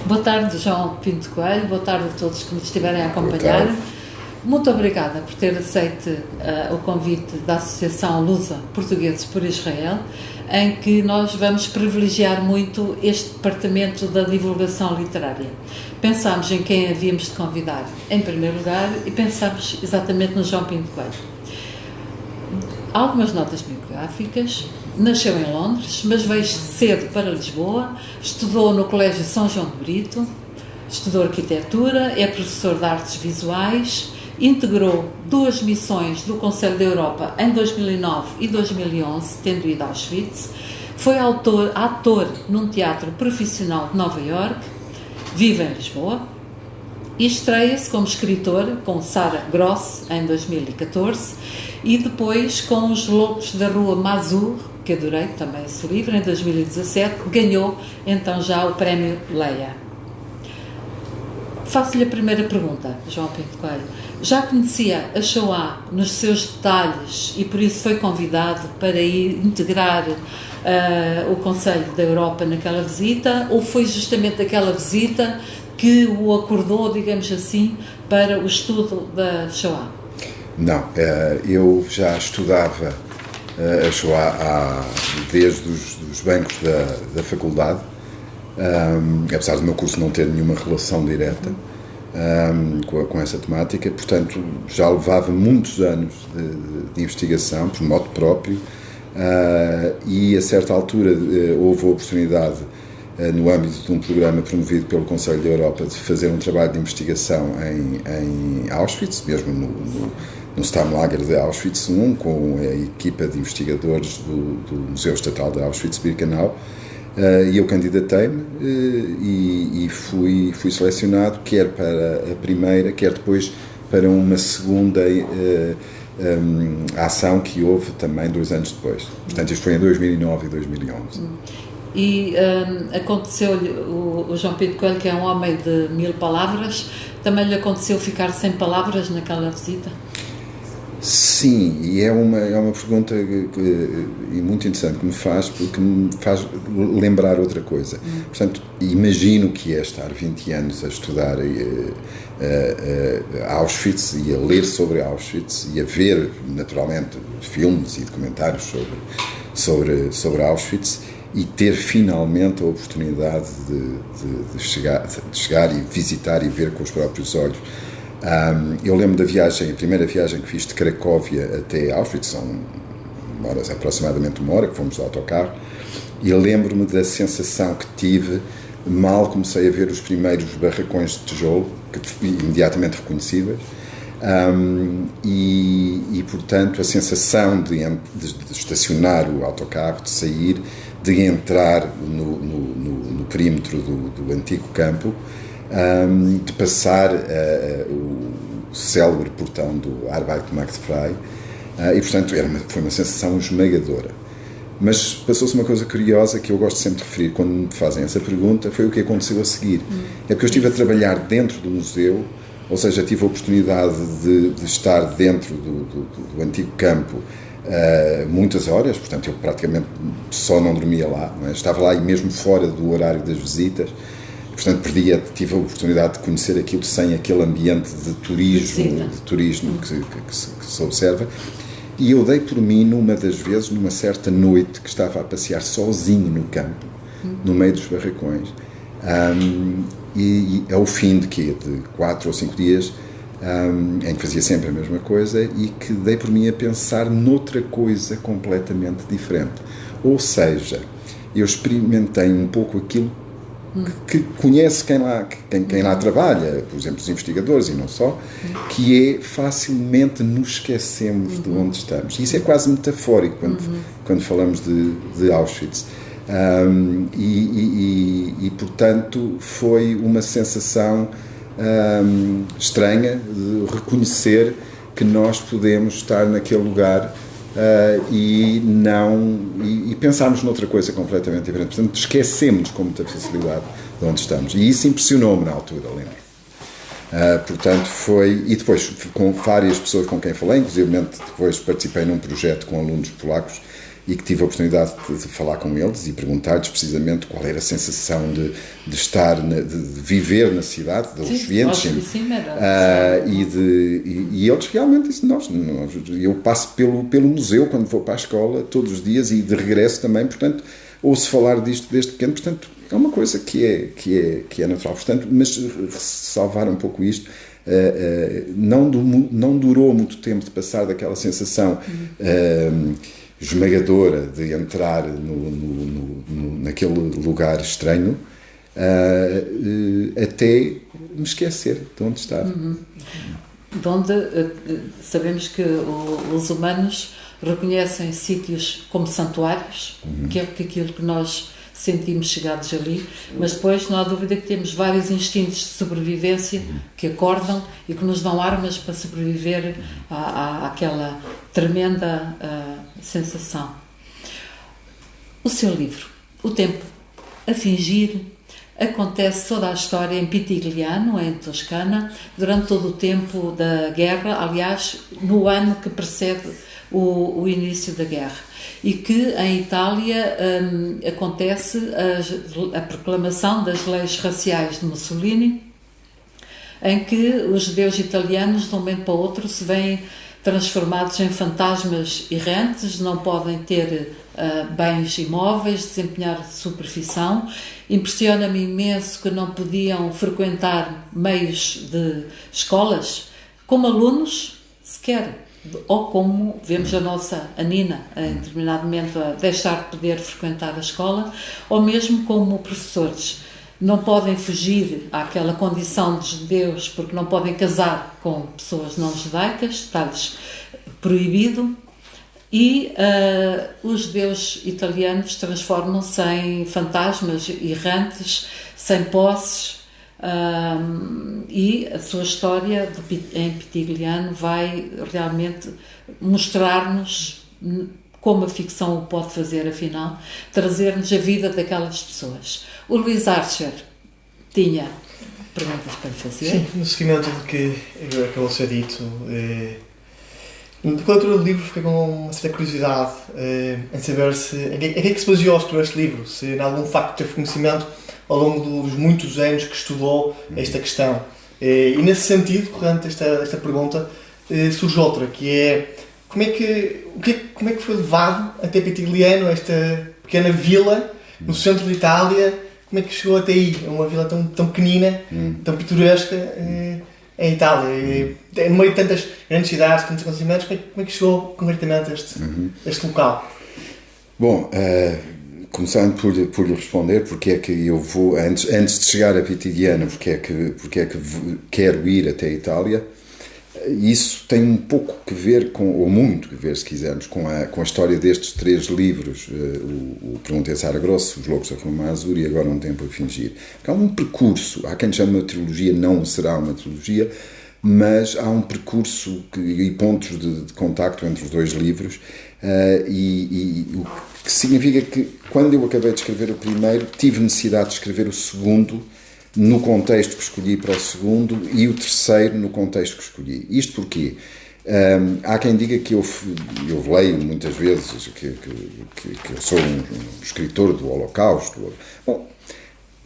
Boa tarde, João Pinto Coelho, boa tarde a todos que nos estiverem a acompanhar. Muito obrigada por ter aceito o convite da Associação Lusa Portugueses por Israel, em que nós vamos privilegiar muito este departamento da divulgação literária. Pensámos em quem havíamos de convidar em primeiro lugar e pensámos exatamente no João Pinto Coelho. Algumas notas biográficas. Nasceu em Londres, mas veio cedo para Lisboa, estudou no Colégio São João de Brito, estudou arquitetura, é professor de artes visuais, integrou 2 missões do Conselho da Europa em 2009 e 2011, tendo ido a Auschwitz, foi ator num teatro profissional de Nova Iorque, vive em Lisboa e estreia-se como escritor com Sara Gross em 2014 e depois com Os Loucos da Rua Mazur, que adorei também esse livro, em 2017, ganhou então já o prémio Leia. Faço-lhe a primeira pergunta, João Pinto Coelho. Já conhecia a Shoah nos seus detalhes e por isso foi convidado para ir integrar o Conselho da Europa naquela visita, ou foi justamente aquela visita que o acordou, digamos assim, para o estudo da Shoah? Não, eu já estudava a Shoah desde os bancos da faculdade, apesar do meu curso não ter nenhuma relação direta com essa temática, portanto já levava muitos anos de investigação por modo próprio, e a certa altura houve a oportunidade, no âmbito de um programa promovido pelo Conselho da Europa, de fazer um trabalho de investigação em Auschwitz, mesmo no Stammlager de Auschwitz I, com a equipa de investigadores do Museu Estatal de Auschwitz-Birkenau, e eu candidatei-me e fui selecionado, quer para a primeira, quer depois para uma segunda ação que houve também 2 anos depois. Portanto, isto foi em 2009 e 2011. E aconteceu-lhe, o João Pinto Coelho, que é um homem de 1000 palavras, também lhe aconteceu ficar sem palavras naquela visita? Sim, e é uma pergunta e muito interessante que me faz, porque me faz lembrar outra coisa. Portanto, imagino que é estar 20 anos a estudar Auschwitz e a ler sobre Auschwitz e a ver, naturalmente, filmes e documentários sobre Auschwitz, e ter finalmente a oportunidade de chegar e visitar e ver com os próprios olhos. Eu lembro da viagem, a primeira viagem que fiz de Cracóvia até Auschwitz, são aproximadamente 1 hora, que fomos de autocarro, e eu lembro-me da sensação que tive mal comecei a ver os primeiros barracões de tijolo, que imediatamente reconhecíveis, e portanto a sensação de estacionar o autocarro, de sair, de entrar no perímetro do antigo campo, de passar o célebre portão do Arbeitermarktfrei, e portanto foi uma sensação esmagadora. Mas passou-se uma coisa curiosa que eu gosto sempre de referir quando me fazem essa pergunta, foi o que aconteceu a seguir. É porque eu estive a trabalhar dentro do museu, ou seja, tive a oportunidade de estar dentro do antigo campo muitas horas, portanto eu praticamente só não dormia lá, não é? Estava lá e mesmo fora do horário das visitas. Portanto, tive a oportunidade de conhecer aquilo sem aquele ambiente de turismo que se observa. E eu dei por mim, numa das vezes, numa certa noite, que estava a passear sozinho no campo, no meio dos barracões, e ao fim de 4 ou 5 dias, em que fazia sempre a mesma coisa, e que dei por mim a pensar noutra coisa completamente diferente. Ou seja, eu experimentei um pouco aquilo que conhece quem lá trabalha, por exemplo, os investigadores e não só, que é facilmente nos esquecemos de onde estamos. E isso é quase metafórico quando falamos de Auschwitz. Portanto, foi uma sensação estranha de reconhecer que nós podemos estar naquele lugar e pensarmos noutra coisa completamente diferente. Portanto, esquecemos com muita facilidade de onde estamos. E isso impressionou-me na altura, lembro. Portanto, e depois com várias pessoas com quem falei, inclusive depois participei num projeto com alunos polacos e que tive a oportunidade de falar com eles e perguntar-lhes precisamente qual era a sensação de estar, de viver na cidade, dos vientos. E eles realmente disseram, eu passo pelo museu quando vou para a escola todos os dias e de regresso também, portanto, ouço falar disto desde pequeno, portanto, é uma coisa que é natural. Portanto, mas salvar um pouco isto, não durou muito tempo de passar daquela sensação esmagadora de entrar naquele lugar estranho até me esquecer de onde estava. De onde sabemos que os humanos reconhecem sítios como santuários, que é aquilo que nós sentimos chegados ali, mas depois não há dúvida que temos vários instintos de sobrevivência que acordam e que nos dão armas para sobreviver àquela tremenda sensação. O seu livro, O Tempo a Fingir, acontece toda a história em Pitigliano, em Toscana, durante todo o tempo da guerra, aliás, no ano que precede o início da guerra. E que em Itália acontece a proclamação das leis raciais de Mussolini, em que os judeus italianos, de um momento para o outro, se veem transformados em fantasmas errantes, não podem ter bens imóveis, desempenhar sua profissão. Impressiona-me imenso que não podiam frequentar meios de escolas como alunos sequer, ou como vemos a nossa Anina em determinado momento a deixar de poder frequentar a escola, ou mesmo como professores. Não podem fugir àquela condição de judeus porque não podem casar com pessoas não judaicas, está-lhes proibido, e os judeus italianos transformam-se em fantasmas errantes, sem posses, e a sua história em Pitigliano vai realmente mostrar-nos como a ficção o pode fazer, afinal, trazer-nos a vida daquelas pessoas. O Luís Archer tinha perguntas para lhe fazer? Sim, no seguimento do que acabou de ser dito, com a leitura do livro fiquei com uma certa curiosidade em saber em que é que se baseou ao escrever este livro, se em algum facto teve conhecimento ao longo dos muitos anos que estudou esta questão. E nesse sentido, corrente esta pergunta, surge outra, que é como é que foi levado até Pitigliano, esta pequena vila no centro de Itália, como é que chegou até aí? É uma vila tão pequenina, tão pitoresca em Itália, no meio de tantas grandes cidades, tantos acontecimentos, como é que chegou concretamente a este local? Bom, começando por lhe responder porque é que eu vou, antes de chegar a Pitigliano, porque é que quero ir até a Itália. Isso tem um pouco que ver ou muito que ver, se quisermos, com a história destes 3 livros, o Pergunta em Saragossa, Os Loucos da Roma Azul e Agora um Tempo a Fingir. Há um percurso, há quem chame de trilogia, não será uma trilogia, mas há um percurso e pontos de contacto entre os 2 livros, o que significa que, quando eu acabei de escrever o primeiro, tive necessidade de escrever o segundo, no contexto que escolhi para o segundo, e o terceiro no contexto que escolhi. Isto porquê? Há quem diga que eu leio muitas vezes que eu sou um escritor do Holocausto. Bom,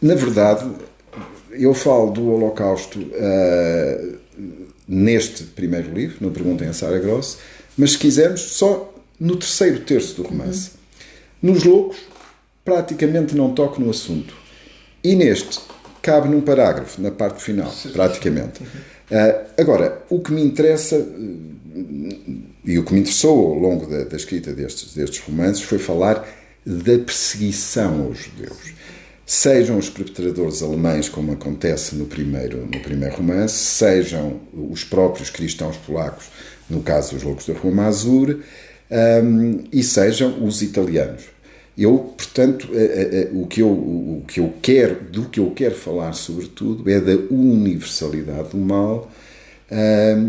na verdade, eu falo do Holocausto neste primeiro livro, no Pergunta em Saragossa, mas se quisermos, só no terceiro terço do romance. Nos Loucos, praticamente não toco no assunto. E neste, cabe num parágrafo, na parte final, praticamente. Agora, o que me interessa, e o que me interessou ao longo da escrita destes romances, foi falar da perseguição aos judeus. Sejam os perpetradores alemães, como acontece no primeiro romance, sejam os próprios cristãos polacos, no caso dos Loucos da Roma Azul, e sejam os italianos. Portanto, do que eu quero falar, sobretudo, é da universalidade do mal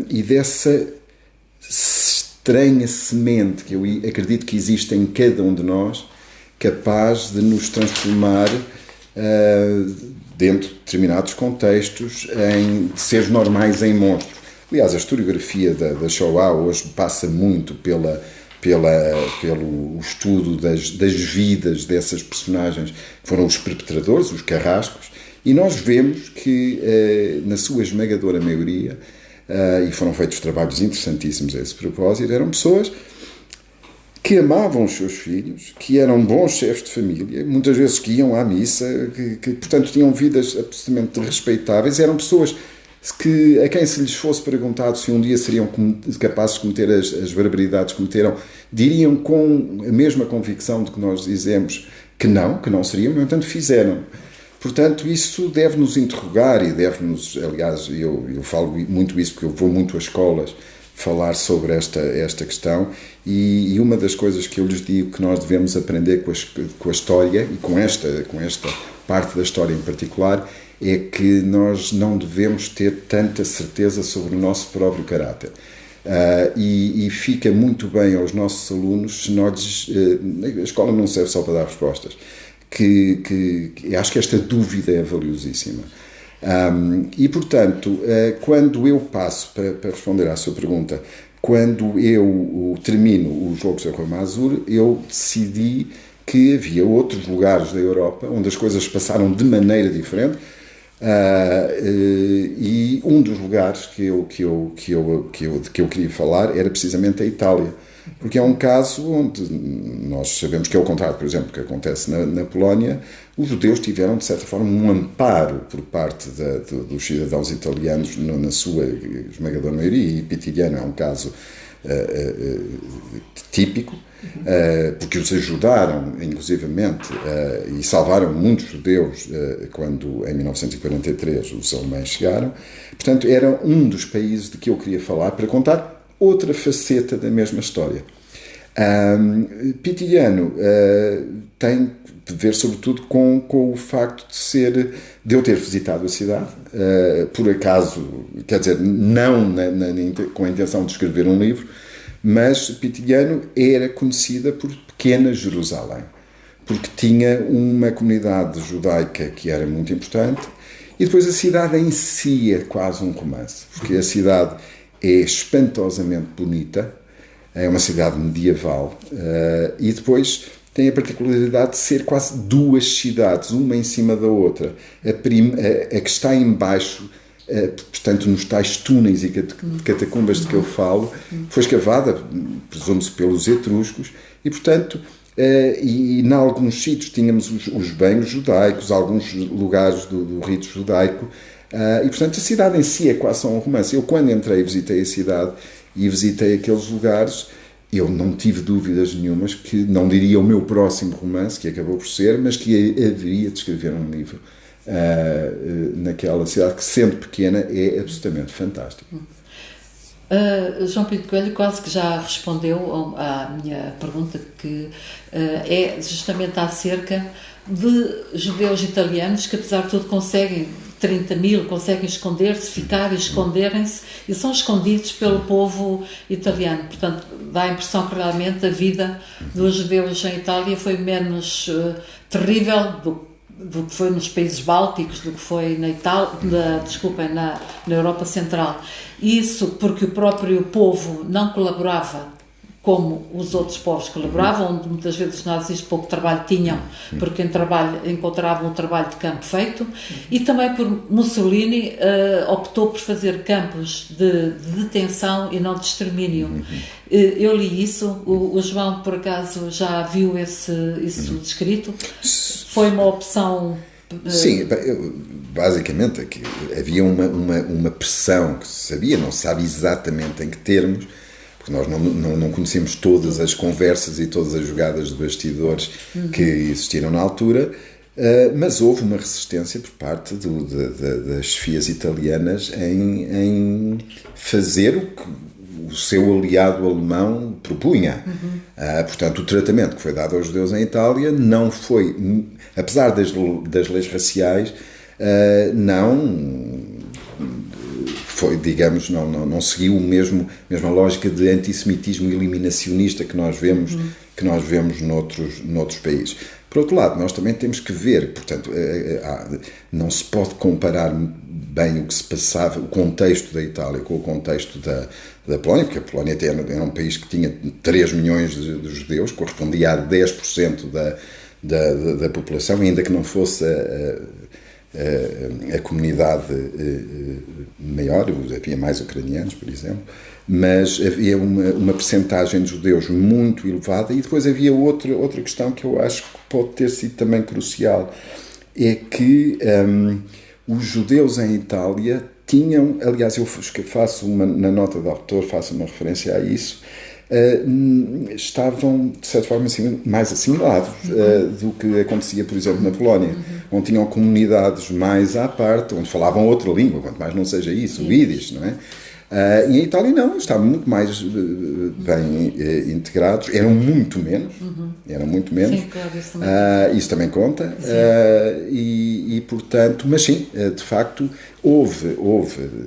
e dessa estranha semente que eu acredito que existe em cada um de nós, capaz de nos transformar, dentro de determinados contextos, de seres normais em monstros. Aliás, a historiografia da Shoah hoje passa muito pelo estudo das vidas dessas personagens que foram os perpetradores, os carrascos, e nós vemos que, na sua esmagadora maioria, e foram feitos trabalhos interessantíssimos a esse propósito, eram pessoas que amavam os seus filhos, que eram bons chefes de família, muitas vezes que iam à missa, que portanto tinham vidas absolutamente respeitáveis, eram pessoas a quem se lhes fosse perguntado se um dia seriam capazes de cometer as barbaridades que cometeram, diriam com a mesma convicção de que nós dizemos que não seriam, no entanto fizeram. Portanto, isso deve-nos interrogar e deve-nos, aliás, eu falo muito isso porque eu vou muito às escolas falar sobre esta questão, e uma das coisas que eu lhes digo que nós devemos aprender com a história, e com esta parte da história em particular, é que nós não devemos ter tanta certeza sobre o nosso próprio caráter. E fica muito bem aos nossos alunos se nós... a escola não serve só para dar respostas, que acho que esta dúvida é valiosíssima. E, portanto, quando eu passo, para responder à sua pergunta, quando eu termino os Jogos da Roma Azul, eu decidi que havia outros lugares da Europa onde as coisas passaram de maneira diferente, e um dos lugares que eu queria falar era precisamente a Itália, porque é um caso onde nós sabemos que é o contrário, por exemplo, que acontece na Polónia. Os judeus tiveram, de certa forma, um amparo por parte dos cidadãos italianos na sua esmagadora maioria, e Pitigliano é um caso típico, porque os ajudaram, inclusivamente, e salvaram muitos judeus quando, em 1943, os alemães chegaram. Portanto, era um dos países de que eu queria falar para contar outra faceta da mesma história. Pitigliano tem de ver, sobretudo, com o facto de eu ter visitado a cidade, por acaso, quer dizer, não com a intenção de escrever um livro, mas Pitigliano era conhecida por Pequena Jerusalém, porque tinha uma comunidade judaica que era muito importante, e depois a cidade em si é quase um romance, porque a cidade é espantosamente bonita, é uma cidade medieval, e depois tem a particularidade de ser quase duas cidades, uma em cima da outra. A que está em baixo, portanto, nos tais túneis e catacumbas de que eu falo, foi escavada, presume-se, pelos etruscos, e, portanto, e em alguns sítios tínhamos os banhos judaicos, alguns lugares do rito judaico, e, portanto, a cidade em si é quase só um romance. Eu, quando entrei, visitei a cidade e visitei aqueles lugares, eu não tive dúvidas nenhumas que não diria o meu próximo romance, que acabou por ser, mas que haveria de escrever um livro naquela cidade, que, sendo pequena, é absolutamente fantástico. João Pinto Coelho quase que já respondeu à minha pergunta, que é justamente acerca de judeus italianos que, apesar de tudo, conseguem 30.000, conseguem esconder-se, ficar e esconderem-se, e são escondidos pelo povo italiano. Portanto, dá a impressão que realmente a vida dos judeus em Itália foi menos terrível do que foi nos países bálticos, do que foi na Europa Central. Isso porque o próprio povo não colaborava como os outros povos colaboravam, onde muitas vezes os nazis pouco trabalho tinham, porque encontravam um trabalho de campo feito, e também por Mussolini optou por fazer campos de detenção e não de extermínio. Eu li isso, o João, por acaso, já viu isso descrito? Foi uma opção... Sim, basicamente havia uma pressão que se sabia, não se sabe exatamente em que termos, porque nós não conhecemos todas as conversas e todas as jogadas de bastidores que existiram na altura, mas houve uma resistência por parte das chefias italianas em fazer o que o seu aliado alemão propunha. Portanto, o tratamento que foi dado aos judeus em Itália não foi, apesar das leis raciais, não foi, digamos, não seguiu a mesma lógica de antissemitismo eliminacionista que nós vemos noutros países. Por outro lado, nós também temos que ver, portanto, não se pode comparar bem o que se passava, o contexto da Itália com o contexto da da Polónia, porque a Polónia era um país que tinha 3 milhões de judeus, correspondia a 10% da população, ainda que não fosse a comunidade maior, havia mais ucranianos, por exemplo, mas havia uma percentagem de judeus muito elevada. E depois havia outra questão que eu acho que pode ter sido também crucial, é que os judeus em Itália tinham, aliás, eu faço na nota de autor, faço uma referência a isso, estavam, de certa forma, mais assimilados do que acontecia, por exemplo, na Polónia, onde tinham comunidades mais à parte, onde falavam outra língua, quanto mais não seja isso, o Yiddish, não é? E em Itália não, estavam muito mais bem integrados, eram muito menos. Sim, claro, isso também conta. E, portanto, mas sim, de facto, houve,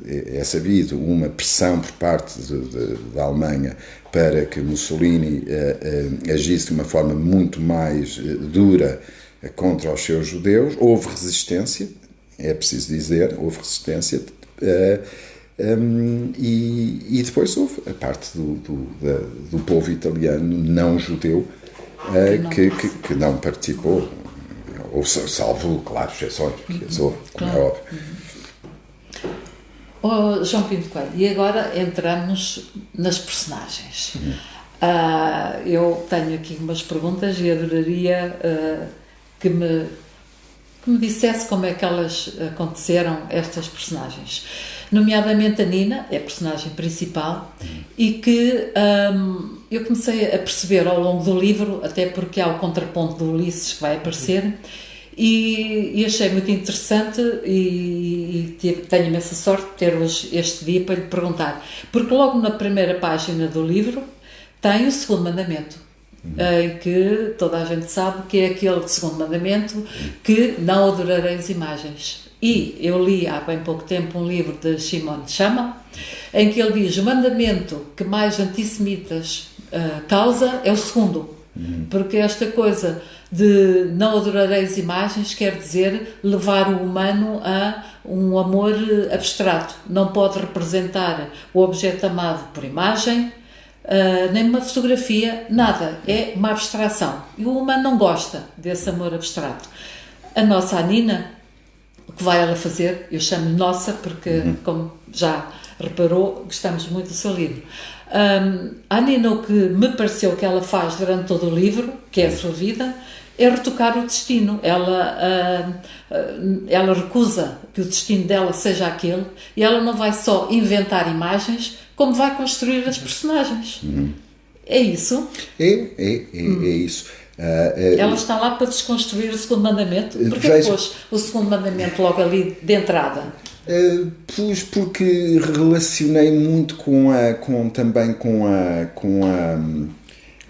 é sabido, uma pressão por parte da Alemanha para que Mussolini agisse de uma forma muito mais dura contra os seus judeus. Houve resistência, é preciso dizer, houve resistência. E depois houve a parte do povo italiano não judeu que não participou, ou salvo, claro, exceções, como é óbvio. João Pinto Coelho, e agora entramos nas personagens. Eu tenho aqui umas perguntas e adoraria que me dissesse como é que elas aconteceram, estas personagens. Nomeadamente a Nina, é a personagem principal, e que eu comecei a perceber ao longo do livro, até porque há o contraponto do Ulisses que vai aparecer, e achei muito interessante e tenho imensa sorte de ter hoje este dia para lhe perguntar, porque logo na primeira página do livro tem o segundo mandamento, em que toda a gente sabe que é aquele segundo mandamento, que não adorareis imagens. E eu li há bem pouco tempo um livro de Shimon Chama, em que ele diz: o mandamento que mais antissemitas causa é o segundo, porque esta coisa de não adorareis imagens quer dizer levar o humano a um amor abstrato. Não pode representar o objeto amado por imagem, nem uma fotografia, nada, é uma abstração. E o humano não gosta desse amor abstrato. A nossa Anina, o que vai ela fazer? Eu chamo-lhe nossa porque, como já reparou, gostamos muito do seu livro. A Nina, o que me pareceu que ela faz durante todo o livro, que é a sua vida, é retocar o destino. Ela recusa que o destino dela seja aquele, e ela não vai só inventar imagens, como vai construir as personagens. É isso? É isso. Ela está lá para desconstruir o segundo mandamento. Porquê pôs o segundo mandamento logo ali de entrada? Pois porque relacionei muito com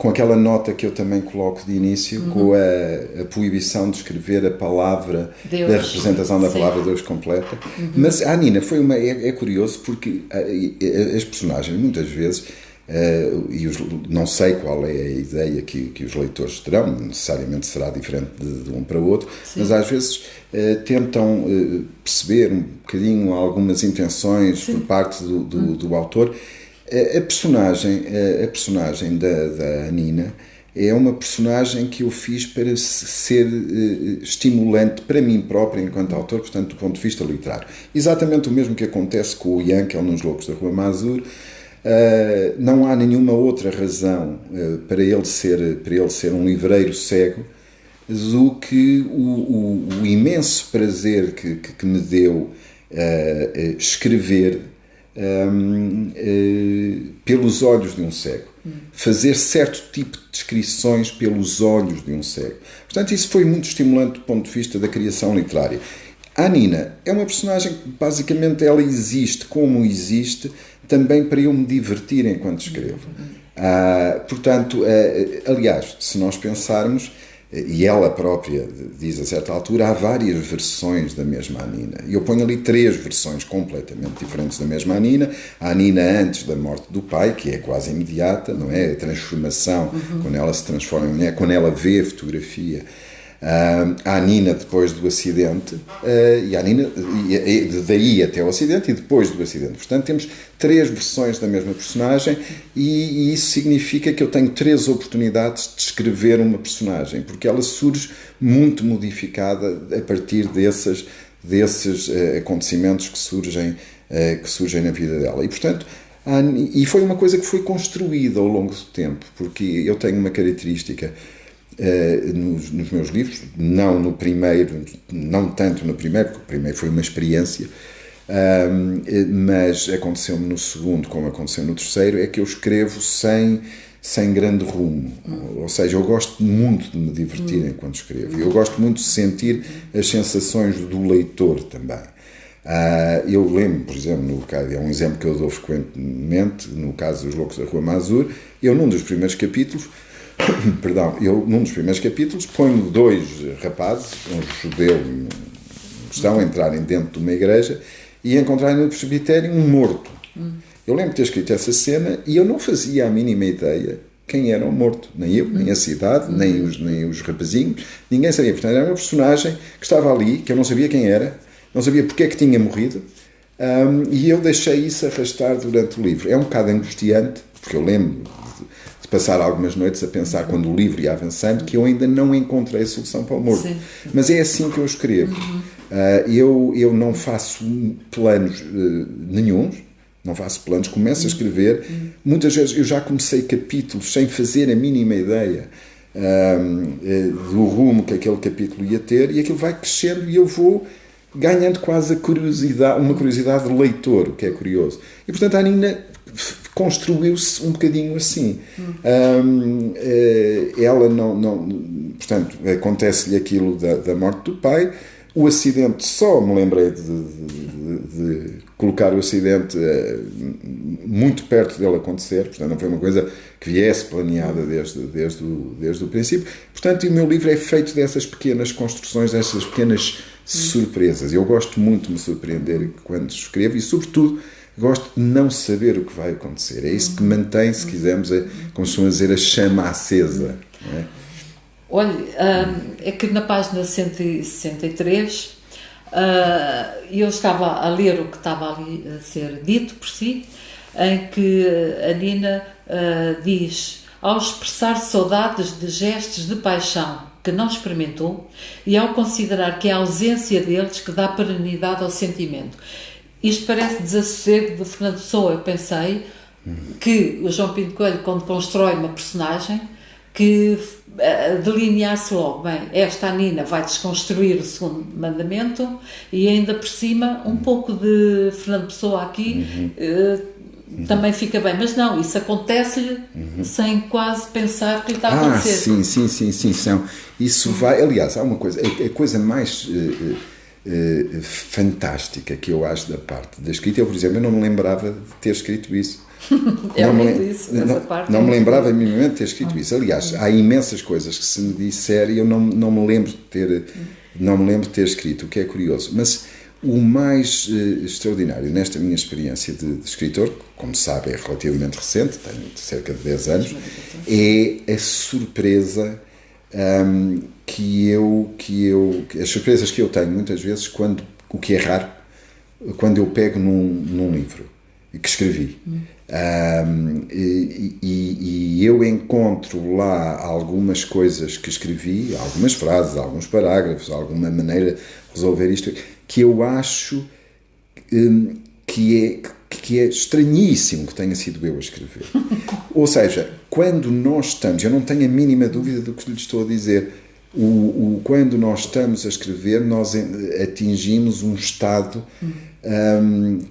aquela nota que eu também coloco de início, com a proibição de escrever a palavra Deus, da representação da palavra Deus completa. Mas a Nina foi é curioso porque as personagens muitas vezes, não sei qual é a ideia que os leitores terão, necessariamente será diferente de um para o outro, mas às vezes tentam perceber um bocadinho algumas intenções por parte do autor. A personagem da Nina é uma personagem que eu fiz para ser estimulante para mim próprio enquanto autor, portanto, do ponto de vista literário. Exatamente o mesmo que acontece com o Yankel nos Loucos da Rua Mazur. Não há nenhuma outra razão para ele ser um livreiro cego do que o imenso prazer que me deu escrever pelos olhos de um cego, fazer certo tipo de descrições pelos olhos de um cego. Portanto, isso foi muito estimulante do ponto de vista da criação literária. A Nina é uma personagem que basicamente ela existe como existe também para eu me divertir enquanto escrevo. Portanto, aliás, se nós pensarmos, e ela própria diz a certa altura, há várias versões da mesma Anina. E eu ponho ali 3 versões completamente diferentes da mesma Anina. A Anina antes da morte do pai, que é quase imediata, não é? A transformação, quando ela se transforma em mulher, quando ela vê a fotografia. à Nina depois do acidente, e à Nina daí até o acidente e depois do acidente. Portanto, temos 3 versões da mesma personagem e isso significa que eu tenho 3 oportunidades de escrever uma personagem, porque ela surge muito modificada a partir desses acontecimentos que surgem na vida dela. E, portanto, e foi uma coisa que foi construída ao longo do tempo, porque eu tenho uma característica nos meus livros, não no primeiro, não tanto no primeiro, porque o primeiro foi uma experiência, mas aconteceu-me no segundo, como aconteceu no terceiro, é que eu escrevo sem grande rumo. Ou seja, eu gosto muito de me divertir enquanto escrevo. Eu gosto muito de sentir as sensações do leitor também. Eu lembro, por exemplo, é um exemplo que eu dou frequentemente, no caso dos Loucos da Rua Mazur, eu num dos primeiros capítulos ponho 2 rapazes, um judeu e um cristão, entrarem dentro de uma igreja e encontrarem no presbitério um morto. Eu lembro de ter escrito essa cena e eu não fazia a mínima ideia quem era o morto. Nem eu, nem a cidade, nem os rapazinhos, ninguém sabia. Portanto, era uma personagem que estava ali, que eu não sabia quem era, não sabia porque é que tinha morrido, e eu deixei isso arrastar durante o livro. É um bocado angustiante, porque eu lembro de passar algumas noites a pensar, quando o livro ia avançando, que eu ainda não encontrei a solução para o morto. Sim. Mas é assim que eu escrevo. Eu não faço planos nenhuns, não faço planos, começo a escrever. Muitas vezes eu já comecei capítulos sem fazer a mínima ideia do rumo que aquele capítulo ia ter, e aquilo vai crescendo e eu vou ganhando quase uma curiosidade de leitor, o que é curioso. E, portanto, a Nina construiu-se um bocadinho assim. Ela portanto, acontece-lhe aquilo da morte do pai. O acidente, só me lembrei de colocar o acidente muito perto dele acontecer, portanto não foi uma coisa que viesse planeada desde o princípio. Portanto, o meu livro é feito dessas pequenas construções, dessas pequenas surpresas. Eu gosto muito de me surpreender quando escrevo e, sobretudo, gosto de não saber o que vai acontecer. É isso que mantém, se quisermos, como se dizer, a chama acesa. Não é? Olha, é que na página 163 eu estava a ler o que estava ali a ser dito por si, em que a Nina diz: ao expressar saudades de gestos de paixão que não experimentou e ao considerar que é a ausência deles que dá perenidade ao sentimento. Isto parece desassossego de Fernando Pessoa. Eu pensei que o João Pinto Coelho, quando constrói uma personagem, que delineasse logo, bem, esta Nina vai desconstruir o segundo mandamento, e ainda por cima um pouco de Fernando Pessoa aqui também fica bem, mas não, isso acontece-lhe sem quase pensar que lhe está a acontecer. Sim. Isso vai, aliás, há uma coisa, a coisa mais fantástica que eu acho da parte da escrita, eu, por exemplo, eu não me lembrava de ter escrito isso. Não me lembrava minimamente de ter escrito isso. Aliás, há imensas coisas que se me disser e eu não me lembro de ter escrito, o que é curioso. Mas o mais extraordinário nesta minha experiência de escritor, como sabe é relativamente recente, tenho cerca de 10 anos, é a surpresa as surpresas que eu tenho muitas vezes o que é raro, quando eu pego num livro que escrevi. E eu encontro lá algumas coisas que escrevi, algumas frases, alguns parágrafos, alguma maneira de resolver isto, que eu acho que é estranhíssimo que tenha sido eu a escrever. Ou seja, quando nós estamos, eu não tenho a mínima dúvida do que lhe estou a dizer, quando nós estamos a escrever, nós atingimos um estado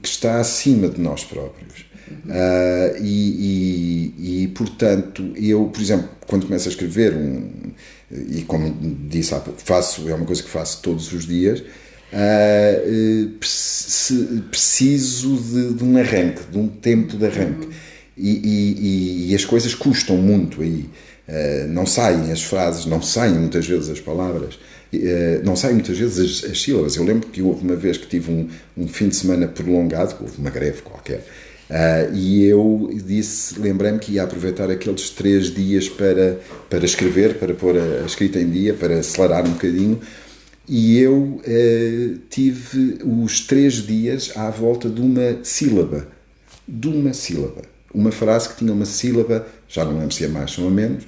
que está acima de nós próprios. Portanto, eu, por exemplo, quando começo a escrever, e como disse há pouco, é uma coisa que faço todos os dias, preciso de um arranque, de um tempo de arranque. E as coisas custam muito aí. Não saem as frases, não saem muitas vezes as palavras, não saem muitas vezes as sílabas. Eu lembro que houve uma vez que tive um fim de semana prolongado, houve uma greve qualquer, E eu lembrei-me que ia aproveitar aqueles 3 dias para escrever, para pôr a escrita em dia, para acelerar um bocadinho. E eu tive os 3 dias à volta de uma sílaba. Uma frase que tinha uma sílaba, já não lembro se é mais ou menos,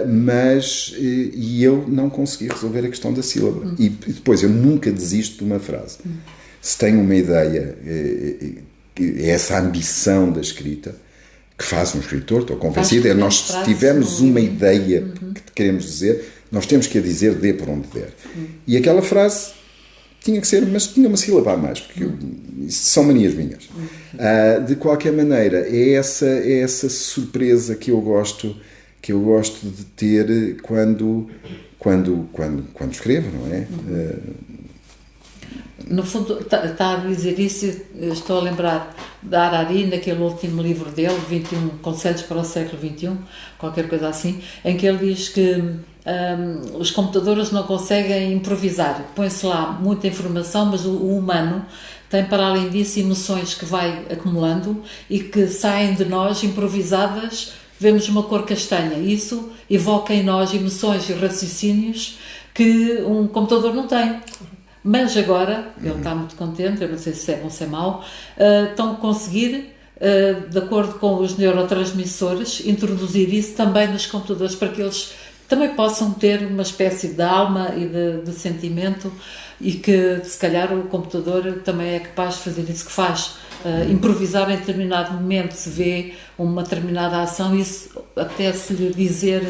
mas eu não consegui resolver a questão da sílaba. E depois, eu nunca desisto de uma frase. Se tenho uma ideia, essa ambição da escrita, que faz um escritor, estou convencido, se tivermos uma ideia que queremos dizer, nós temos que a dizer de por onde der. E aquela frase tinha que ser, mas tinha uma sílaba a mais, porque isso são manias minhas. De qualquer maneira, é essa surpresa que eu gosto de ter quando escrevo, não é? No fundo, está a dizer isso, estou a lembrar da Harari, naquele último livro dele, 21 Conselhos para o século XXI, qualquer coisa assim, em que ele diz que os computadores não conseguem improvisar. Põe-se lá muita informação, mas o humano tem, para além disso, emoções que vai acumulando e que saem de nós improvisadas. Vemos uma cor castanha. Isso evoca em nós emoções e raciocínios que um computador não tem. Mas agora, ele está muito contente, eu não sei se é bom ou se é mau, estão a conseguir, de acordo com os neurotransmissores, introduzir isso também nos computadores para que eles também possam ter uma espécie de alma e de sentimento, e que se calhar o computador também é capaz de fazer isso que faz, improvisar em determinado momento, se vê uma determinada ação, isso apetece-lhe dizer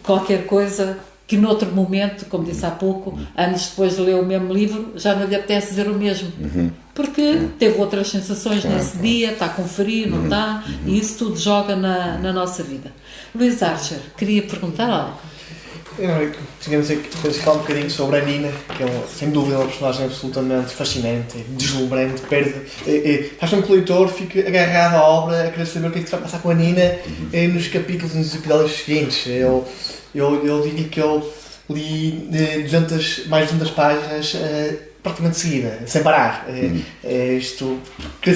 qualquer coisa que noutro momento, como disse há pouco, anos depois de ler o mesmo livro, já não lhe apetece dizer o mesmo. Porque teve outras sensações nesse dia, está a conferir, não está, e isso tudo joga na nossa vida. Luís Archer, queria perguntar algo. Tínhamos que falar um bocadinho sobre a Nina, que é sem dúvida uma personagem absolutamente fascinante, deslumbrante, faz com que o leitor fique agarrado à obra, a querer saber o que é que se vai passar com a Nina nos capítulos, nos episódios seguintes. Eu digo que eu li mais de 200 páginas praticamente de seguida, sem parar. Queria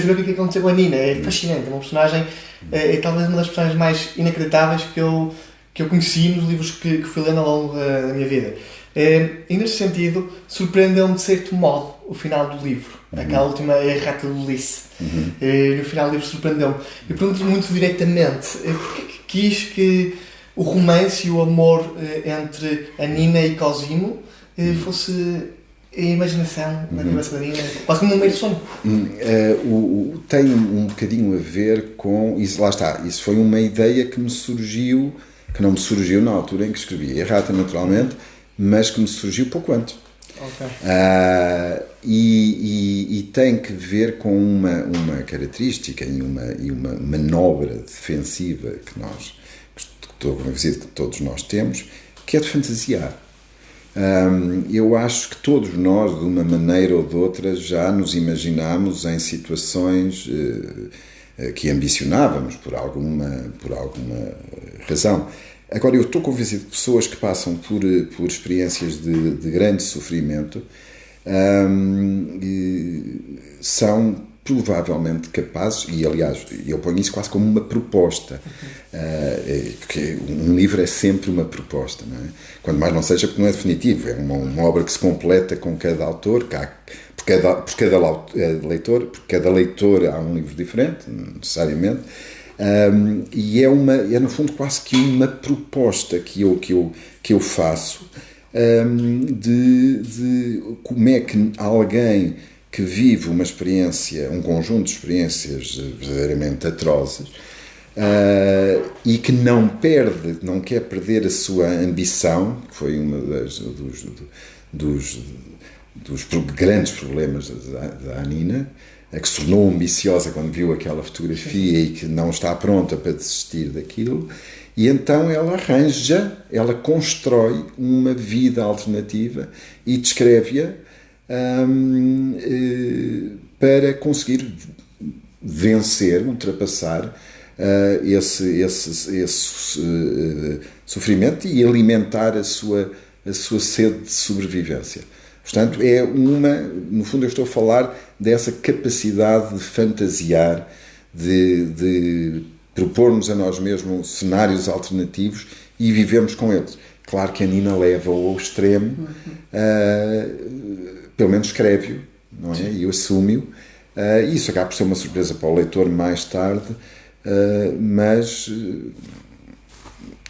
saber o que é que aconteceu com a Nina, é fascinante, é uma personagem, é talvez uma das personagens mais inacreditáveis que eu conheci nos livros que fui lendo ao longo da minha vida. E neste sentido, surpreendeu-me de certo modo o final do livro, aquela última errata do Ulisses. No final do livro surpreendeu-me. Eu pergunto muito diretamente, porque é que quis que o romance e o amor entre a Nina e Cosimo fosse a imaginação na cabeça da Nina, quase como um meio sonho? Tem um bocadinho a ver com isso. Lá está, isso foi uma ideia que não me surgiu na altura em que escrevi Errata, naturalmente, mas que me surgiu pouco antes. Okay. E tem que ver com uma característica e uma manobra defensiva que estou convencido que todos nós temos, que é de fantasiar. Eu acho que todos nós, de uma maneira ou de outra, já nos imaginámos em situações que ambicionávamos por alguma razão. Agora, eu estou convencido que pessoas que passam por experiências de grande sofrimento são provavelmente capazes, e aliás, eu ponho isso quase como uma proposta, porque um livro é sempre uma proposta, não é? Quando mais não seja porque não é definitivo, é uma obra que se completa com cada autor, por cada leitor há um livro diferente, necessariamente, e é no fundo quase que uma proposta que eu faço de como é que alguém que vive uma experiência, um conjunto de experiências verdadeiramente atrozes, e que não quer perder a sua ambição, que foi uma dos grandes problemas da Nina, que se tornou ambiciosa quando viu aquela fotografia e que não está pronta para desistir daquilo, e então ela constrói uma vida alternativa e descreve-a para conseguir vencer, ultrapassar esse sofrimento e alimentar a sua sede de sobrevivência. Portanto, no fundo eu estou a falar dessa capacidade de fantasiar, de propor-nos a nós mesmos cenários alternativos e vivemos com eles. Claro que a Nina leva-o ao extremo, pelo menos escreve-o, não é? E assume-o. Isso acaba por ser uma surpresa para o leitor mais tarde, mas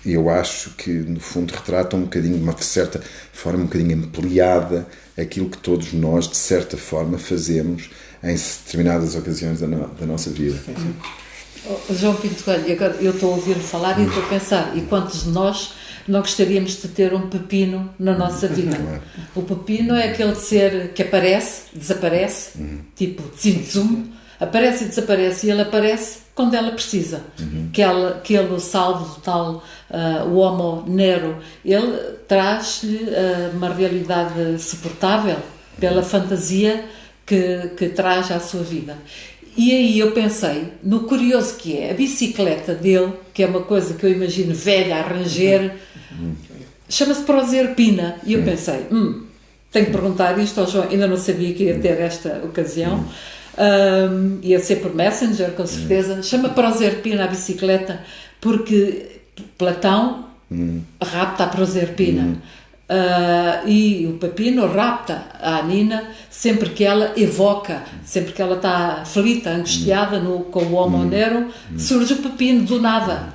eu acho que, no fundo, retrata um bocadinho, de uma certa forma, um bocadinho ampliada, aquilo que todos nós, de certa forma, fazemos em determinadas ocasiões da nossa vida. João Pinto Coelho, agora eu estou a ouvir falar e estou a pensar, e quantos de nós não gostaríamos de ter um pepino na nossa vida? O pepino é aquele ser que aparece, desaparece, tipo Tsum, aparece e desaparece, e ele aparece quando ela precisa, que ele o salve do tal o Homo Nero, ele traz-lhe uma realidade suportável pela fantasia que traz à sua vida. E aí eu pensei no curioso que é a bicicleta dele, que é uma coisa que eu imagino velha, a ranger, chama-se Proserpina, e eu pensei, tenho que perguntar isto ao João, ainda não sabia que ia ter esta ocasião, ia ser por Messenger, com certeza. Chama Proserpina a bicicleta porque Platão rapta a Proserpina. E o Pepino rapta a Nina sempre que ela evoca, sempre que ela está aflita, angustiada com o Homo Nero, surge o Pepino do nada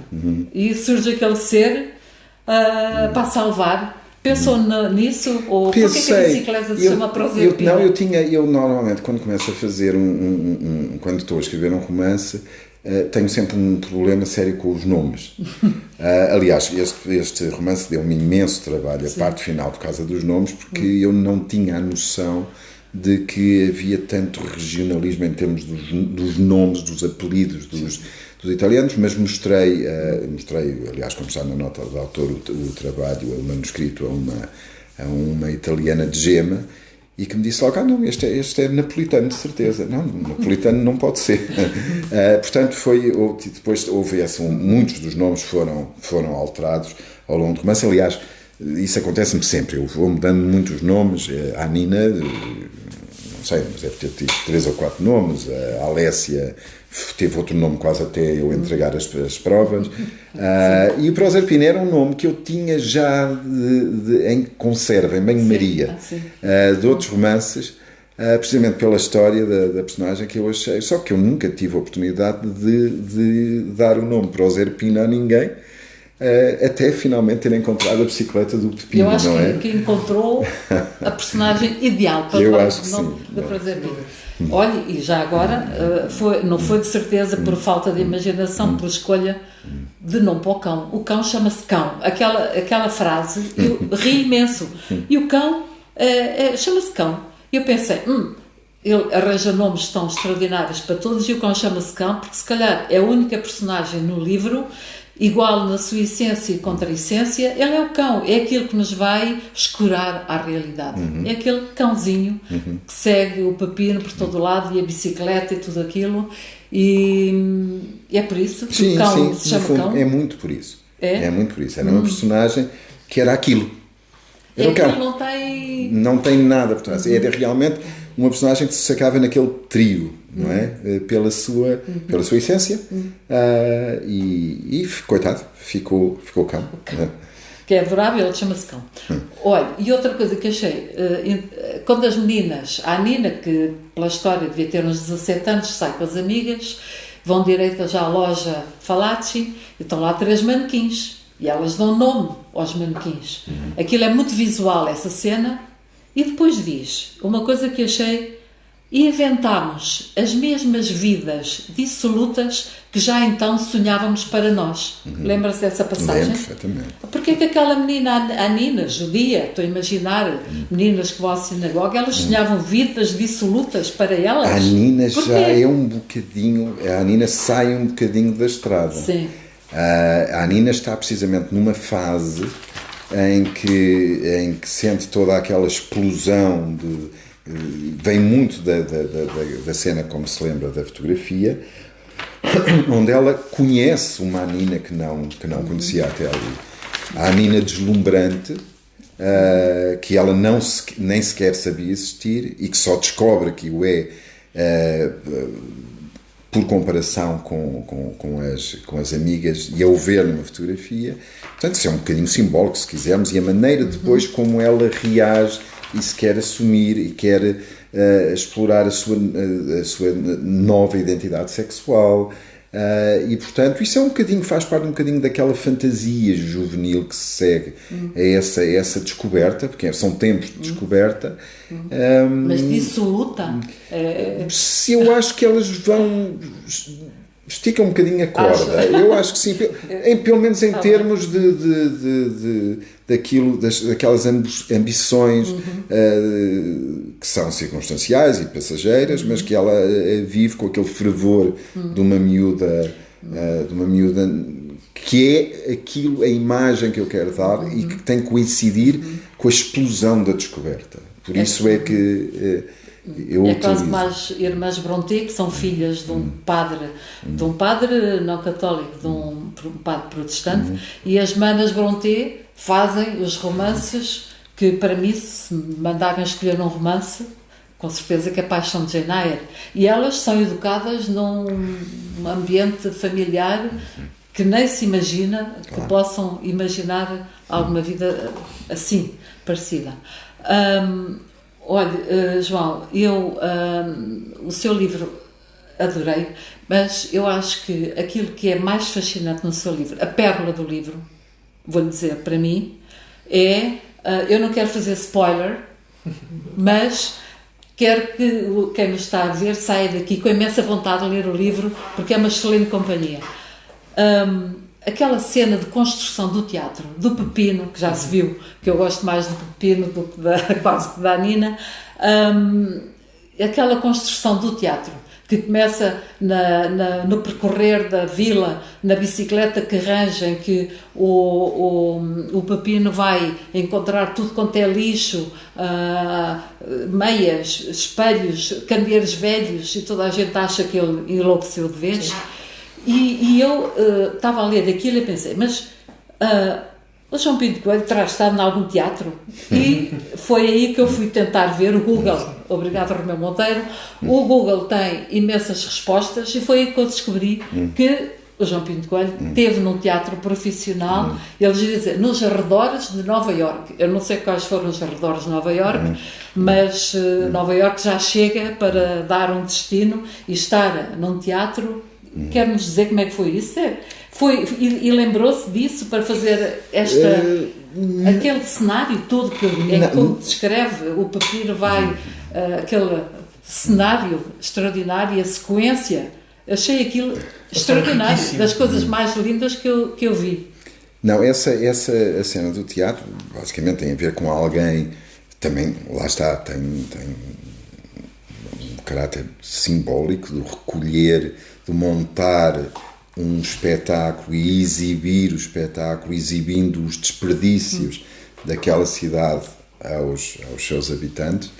e surge aquele ser para salvar. Pensou nisso? Ou porquê que a bicicleta se chama Proserpina? Eu normalmente, quando começo a fazer quando estou a escrever um romance, tenho sempre um problema sério com os nomes. Aliás, este romance deu-me imenso trabalho, a parte final, por causa dos nomes, porque eu não tinha a noção de que havia tanto regionalismo em termos dos nomes, dos apelidos dos italianos, mas mostrei, aliás, como está na nota do autor, o trabalho, o manuscrito a uma italiana de Gema, e que me disse logo, não, este é napolitano, de certeza. Não, napolitano não pode ser. Portanto, depois houve muitos dos nomes foram alterados ao longo do romance. Aliás, isso acontece-me sempre, eu vou mudando muitos nomes. A Nina, não sei, mas deve ter tido 3 ou 4 nomes. A Alessia teve outro nome quase até eu entregar as provas. E o Proserpina era um nome que eu tinha já em conserva, em banho-maria, de outros romances, precisamente pela história da personagem, que eu achei. Só que eu nunca tive a oportunidade de dar o nome Proserpina a ninguém, até finalmente ter encontrado a bicicleta do Pepino. Eu acho que encontrou a personagem ideal para dar o nome da Proserpina. Olha, e já agora, não foi de certeza por falta de imaginação, por escolha de nome para o cão. O cão chama-se Cão. Aquela frase, eu ri imenso. E o cão chama-se Cão. E eu pensei, ele arranja nomes tão extraordinários para todos, e o cão chama-se Cão, porque se calhar é a única personagem no livro igual na sua essência e contra-essência. Ele é o cão, é aquilo que nos vai escurar à realidade. É aquele cãozinho que segue o Pepino por todo o lado, e a bicicleta e tudo aquilo, e é por isso que o cão se chama Cão. É muito por isso. É muito por isso. Era uma personagem que era aquilo. Era o cão. Não tem nada por trás. Era realmente uma personagem que se sacava naquele trio, não é? Pela sua essência. E coitado, ficou cão. Que é adorável, ele chama-se Cão. Olha, e outra coisa que achei, quando as meninas, a Nina, que pela história devia ter uns 17 anos, sai com as amigas, vão diretas à loja Falacci, e estão lá 3 manequins, e elas dão nome aos manequins. Aquilo é muito visual, essa cena. E depois diz uma coisa que achei: e inventámos as mesmas vidas dissolutas que já então sonhávamos para nós. Lembra-se dessa passagem? Lembro perfeitamente. Porque é que aquela menina, a Nina, judia, estou a imaginar, meninas que vão à sinagoga, elas sonhavam vidas dissolutas para elas? A Nina já é um bocadinho, a Nina sai um bocadinho da estrada. Sim. A Nina está precisamente numa fase em que sente toda aquela explosão vem muito da cena, como se lembra, da fotografia, onde ela conhece uma Nina que não conhecia até ali. A Nina deslumbrante, que ela nem sequer sabia existir e que só descobre que o é por comparação com as amigas e ao ver numa fotografia. Portanto, isso é um bocadinho simbólico, se quisermos, e a maneira depois como ela reage e se quer assumir e quer explorar a sua nova identidade sexual. E portanto isso é um bocadinho, faz parte um bocadinho daquela fantasia juvenil que se segue a essa descoberta, porque são tempos de descoberta. Mas dissoluta? Se eu acho que elas esticam um bocadinho a corda. Eu acho que sim, pelo menos em termos daquelas ambições que são circunstanciais e passageiras, mas que ela vive com aquele fervor de uma miúda, que é aquilo, a imagem que eu quero dar e que tem que coincidir com a explosão da descoberta. Por isso é que é quase como as irmãs Brontë, que são filhas de um padre não católico, de um padre protestante, e as manas Brontë fazem os romances que, para mim, se me mandarem escolher um romance, com certeza que é Paixão de Jane Eyre. E elas são educadas num ambiente familiar que nem se imagina, que possam imaginar alguma vida assim, parecida. Olha, João, o seu livro adorei, mas eu acho que aquilo que é mais fascinante no seu livro, a pérola do livro, vou-lhe dizer, para mim, eu não quero fazer spoiler, mas quero que quem me está a ver saia daqui com imensa vontade de ler o livro, porque é uma excelente companhia. Aquela cena de construção do teatro, do Pepino, que já se viu, que eu gosto mais do Pepino do que quase que da Nina, aquela construção do teatro, que começa no percorrer da vila, na bicicleta que arranja, em que o Pepino vai encontrar tudo quanto é lixo, meias, espelhos, candeeiros velhos, e toda a gente acha que ele enlouqueceu de vez. E eu estava a ler aquilo e pensei, mas o João Pinto Coelho terá estado em algum teatro? E foi aí que eu fui tentar ver o Google. Obrigado, Romeu Monteiro. O Google tem imensas respostas e foi aí que eu descobri que o João Pinto Coelho esteve num teatro profissional, eles dizem, nos arredores de Nova Iorque. Eu não sei quais foram os arredores de Nova Iorque, mas Nova Iorque já chega para dar um destino e estar num teatro. Quer-nos dizer como é que foi isso? E lembrou-se disso para fazer aquele cenário todo que como descreve, o Pepino vai, aquele cenário extraordinário, a sequência, achei aquilo extraordinário, das coisas mais lindas que eu vi. Não, a cena do teatro basicamente tem a ver com alguém, também, lá está, tem um caráter simbólico de recolher, de montar um espetáculo e exibir o espetáculo, exibindo os desperdícios daquela cidade aos seus habitantes,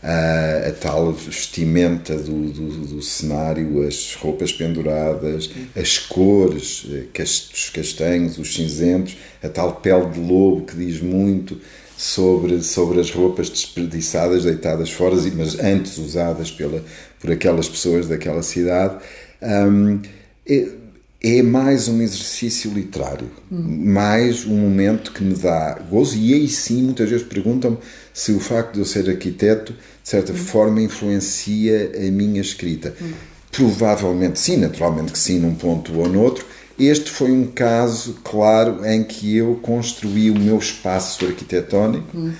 a tal vestimenta do cenário, as roupas penduradas, as cores, os castanhos, os cinzentos, a tal pele de lobo que diz muito sobre as roupas desperdiçadas, deitadas fora, mas antes usadas por aquelas pessoas daquela cidade. É mais um exercício literário, mais um momento que me dá gozo, e aí sim muitas vezes perguntam-me se o facto de eu ser arquiteto de certa forma influencia a minha escrita. Provavelmente sim, naturalmente que sim, num ponto ou noutro. Este foi um caso claro em que eu construí o meu espaço arquitetónico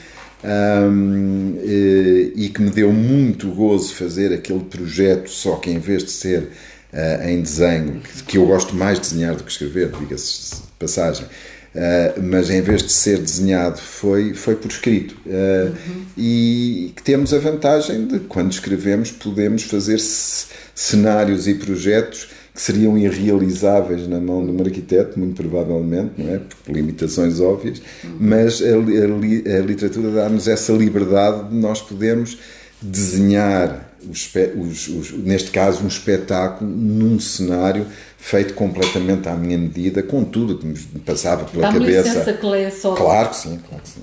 e que me deu muito gozo fazer aquele projeto, só que em vez de ser em desenho, que eu gosto mais de desenhar do que escrever, diga-se de passagem, mas em vez de ser desenhado foi por escrito. E que temos a vantagem de, quando escrevemos, podemos fazer cenários e projetos que seriam irrealizáveis na mão de um arquiteto, muito provavelmente, não é? Por limitações óbvias, mas a literatura dá-nos essa liberdade de nós podermos desenhar, neste caso, um espetáculo num cenário feito completamente à minha medida, com tudo que me passava pela cabeça. Licença que leia só. Claro que sim, claro que sim.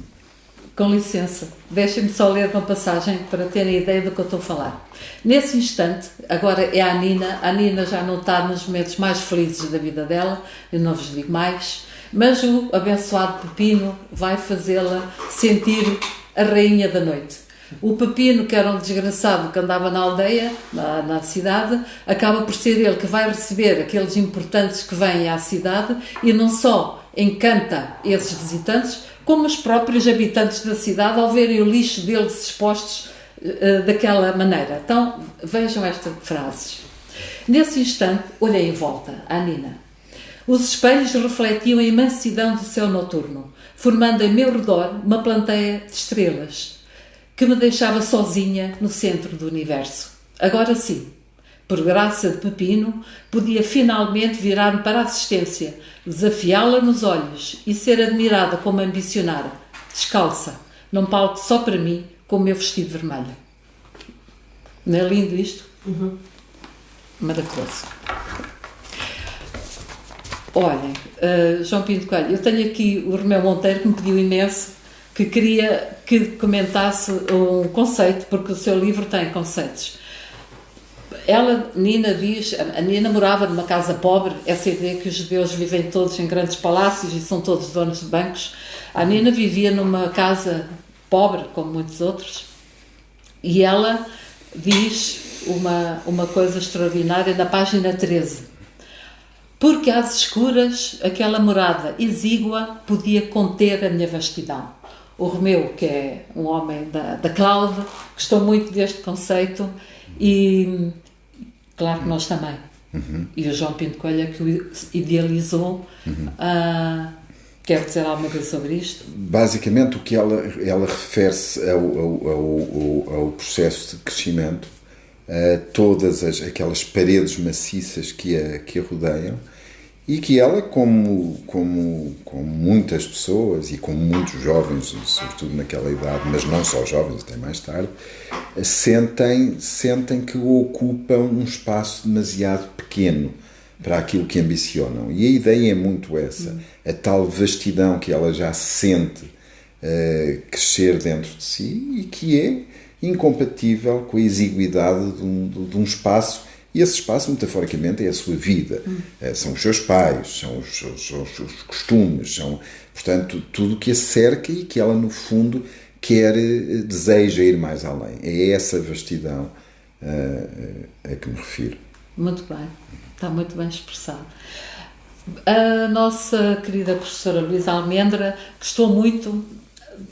Com licença, deixem-me só ler uma passagem para terem ideia do que eu estou a falar. Nesse instante, agora é a Nina já não está nos momentos mais felizes da vida dela, eu não vos digo mais, mas o abençoado Pepino vai fazê-la sentir a rainha da noite. O Pepino, que era um desgraçado que andava na aldeia, na cidade, acaba por ser ele que vai receber aqueles importantes que vêm à cidade e não só encanta esses visitantes, como os próprios habitantes da cidade ao verem o lixo deles expostos daquela maneira. Então, vejam estas frases. Nesse instante, olhei em volta, a Nina. Os espelhos refletiam a imensidão do céu noturno, formando em meu redor uma plateia de estrelas, que me deixava sozinha no centro do universo. Agora sim, por graça de Pepino, podia finalmente virar-me para a assistência, desafiá-la nos olhos e ser admirada como ambicionara, descalça, num palco só para mim, com o meu vestido vermelho. Não é lindo isto? Uhum. Maravilhoso. Olhem, João Pinto Coelho, eu tenho aqui o Romeu Monteiro que me pediu imenso, que queria que comentasse um conceito, porque o seu livro tem conceitos. Nina diz, a Nina morava numa casa pobre, essa ideia que os judeus vivem todos em grandes palácios e são todos donos de bancos. A Nina vivia numa casa pobre, como muitos outros, e ela diz uma coisa extraordinária na página 13. Porque às escuras, aquela morada exígua podia conter a minha vastidão. O Romeu, que é um homem da cloud, gostou muito deste conceito e claro que nós também. Uhum. E o João Pinto Coelho é que o idealizou. Uhum. Quer dizer alguma coisa sobre isto? Basicamente, o que ela refere-se ao processo de crescimento, a todas aquelas paredes maciças que a rodeiam, e que ela, como muitas pessoas e como muitos jovens, sobretudo naquela idade, mas não só jovens, até mais tarde, sentem que ocupam um espaço demasiado pequeno para aquilo que ambicionam. E a ideia é muito essa, a tal vastidão que ela já sente crescer dentro de si e que é incompatível com a exiguidade de um espaço. E esse espaço, metaforicamente, é a sua vida. São os seus pais, são os costumes, portanto, tudo que a cerca e que ela, no fundo, deseja ir mais além. É essa vastidão a que me refiro. Muito bem, está muito bem expressado. A nossa querida professora Luísa Almendra gostou muito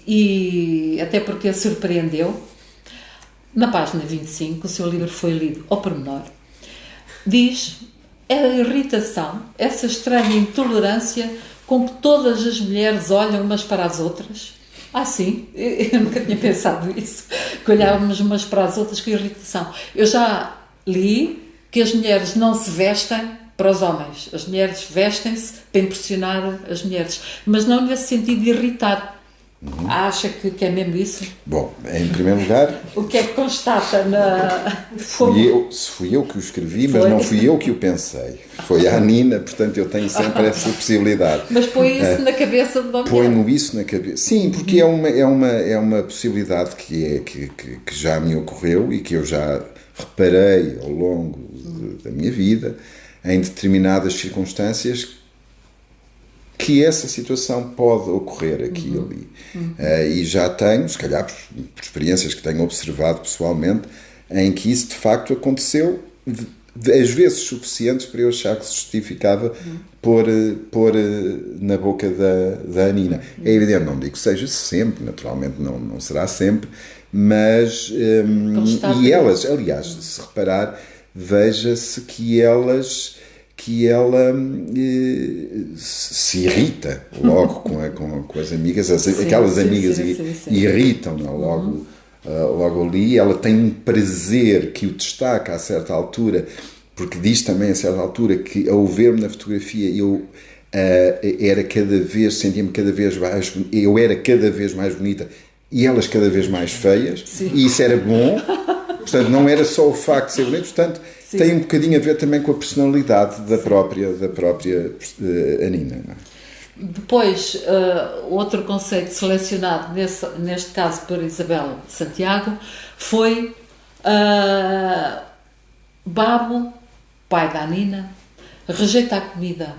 e até porque a surpreendeu. Na página 25, o seu livro foi lido ao pormenor. Diz, a irritação, essa estranha intolerância com que todas as mulheres olham umas para as outras. Ah, sim, eu nunca tinha pensado isso, que olhávamos umas para as outras com irritação. Eu já li que as mulheres não se vestem para os homens, as mulheres vestem-se para impressionar as mulheres, mas não nesse sentido de irritar. Acha que é mesmo isso? Bom, em primeiro lugar... O que é que constata na... Fui eu que o escrevi, mas não fui eu que o pensei. Foi a Nina, portanto eu tenho sempre essa possibilidade. Mas põe isso na cabeça de uma mulher. Põe-me isso na cabeça. Sim, porque é uma possibilidade que já me ocorreu e que eu já reparei ao longo da minha vida, em determinadas circunstâncias, que essa situação pode ocorrer aqui e ali. E já tenho, se calhar por experiências que tenho observado pessoalmente, em que isso de facto aconteceu às vezes suficientes para eu achar que se justificava pôr na boca da Nina. É evidente, não digo que seja sempre, naturalmente não será sempre, mas e elas, aliás, se reparar, veja-se que ela se irrita logo com as amigas, aquelas amigas irritam-na logo ali. Ela tem um prazer que o destaca a certa altura, porque diz também a certa altura que ao ver-me na fotografia eu sentia-me cada vez mais, eu era cada vez mais bonita e elas cada vez mais feias. E isso era bom. Portanto, não era só o facto de ser bonito, portanto, tem um bocadinho a ver também com a personalidade da própria Nina. Não é? Depois, outro conceito selecionado, neste caso por Isabel Santiago, foi Babo, pai da Nina, rejeita a comida,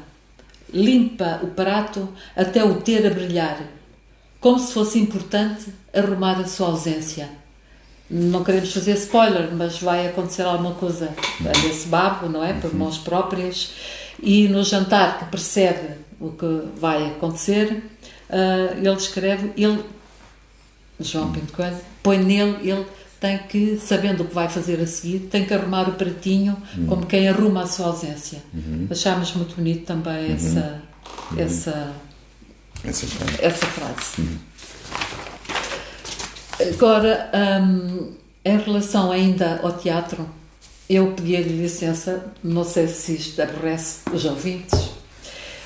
limpa o prato até o ter a brilhar, como se fosse importante arrumar a sua ausência. Não queremos fazer spoiler, mas vai acontecer alguma coisa desse Babo, não é? Por mãos próprias. E no jantar que precede o que vai acontecer, ele escreve, João Pinto Coelho, põe nele, ele tem que, sabendo o que vai fazer a seguir, tem que arrumar o pratinho como quem arruma a sua ausência. Achámos muito bonito também essa frase. Agora, em relação ainda ao teatro, eu pedi-lhe licença, não sei se isto aborrece os ouvintes,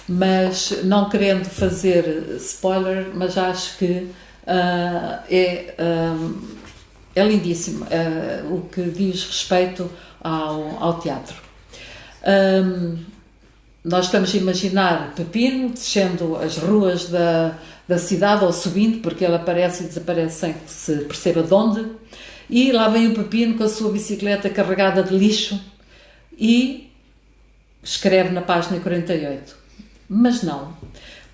mas não querendo fazer spoiler, mas acho que é lindíssimo o que diz respeito ao teatro. Nós estamos a imaginar Pepino descendo as ruas da cidade ou subindo, porque ele aparece e desaparece sem que se perceba de onde, e lá vem o Pepino com a sua bicicleta carregada de lixo e escreve na página 48. Mas não.